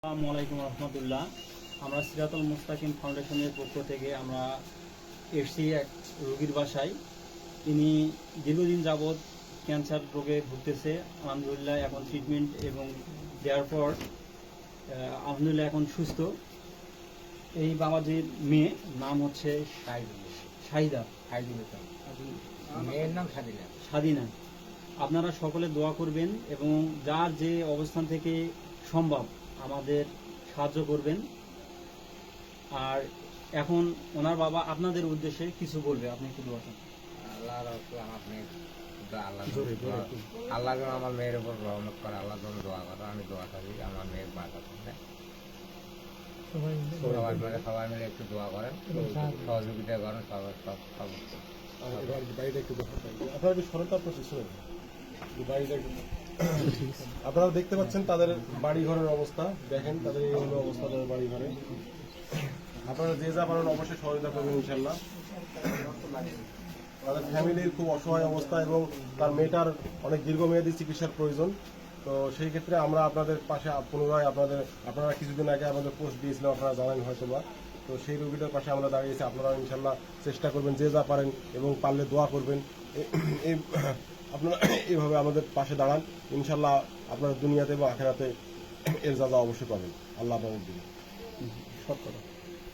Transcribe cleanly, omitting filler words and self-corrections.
আসসালামু আলাইকুম রহমতুল্লাহ। আমরা সিরাতুল মুস্তাকিম ফাউন্ডেশনের পক্ষ থেকে আমরা এসছি এক রোগীর বাসায়। তিনি দীর্ঘদিন যাবৎ ক্যান্সার রোগে ভুগতেছে। আলহামদুলিল্লাহ এখন ট্রিটমেন্ট এবং দেওয়ার পর আলহামদুলিল্লাহ এখন সুস্থ। এই বাবাজির মেয়ে নাম হচ্ছে শাহিদা, মেয়ের নাম স্বাধীনা। আপনারা সকলে দোয়া করবেন এবং যার যে অবস্থান থেকে সম্ভব আমাদের সাহায্য করবেন। আর এখন ওনার বাবা আপনাদের উদ্দেশ্যে কিছু বলবে, আপনি একটু দোয়া করেন। আল্লাহ যেন আমার মেয়ের উপর রহমত করে, আল্লাহ যেন দোয়া করে, আমি দোয়া করি আমার মেয়ের বাচ্চা সবাই মিলে একটু দোয়া করেন, সহযোগিতা করেন, আপনারা দেখতে পাচ্ছেন তাদের বাড়ি ঘরের অবস্থা, দেখেন তাদের এই হলো অবস্থা তাদের বাড়ি ঘরে। আপনারা যে যা পারেন অবশ্যই সহযোগিতা করবেন ইনশাল্লাহ। তাদের ফ্যামিলির খুব অসহায় অবস্থা এবং তার মেয়েটার অনেক দীর্ঘমেয়াদী চিকিৎসার প্রয়োজন। তো সেই ক্ষেত্রে আমরা আপনাদের পাশে পুনরায় আপনারা কিছুদিন আগে আমাদের পোস্ট দিয়েছিলাম, আপনারা জানেন হয়তো বা। তো সেই রোগীটার পাশে আমরা দাঁড়িয়েছি। আপনারা ইনশাল্লাহ চেষ্টা করবেন, যে যা পারেন এবং পারলে দোয়া করবেন। আপনারা এইভাবে আমাদের পাশে দাঁড়ান, ইনশাল্লাহ আপনারা দুনিয়াতে এবং আখেরাতে এর যা অবশ্যই পাবেন। আল্লাহ আপনাদের দিন। সব কথা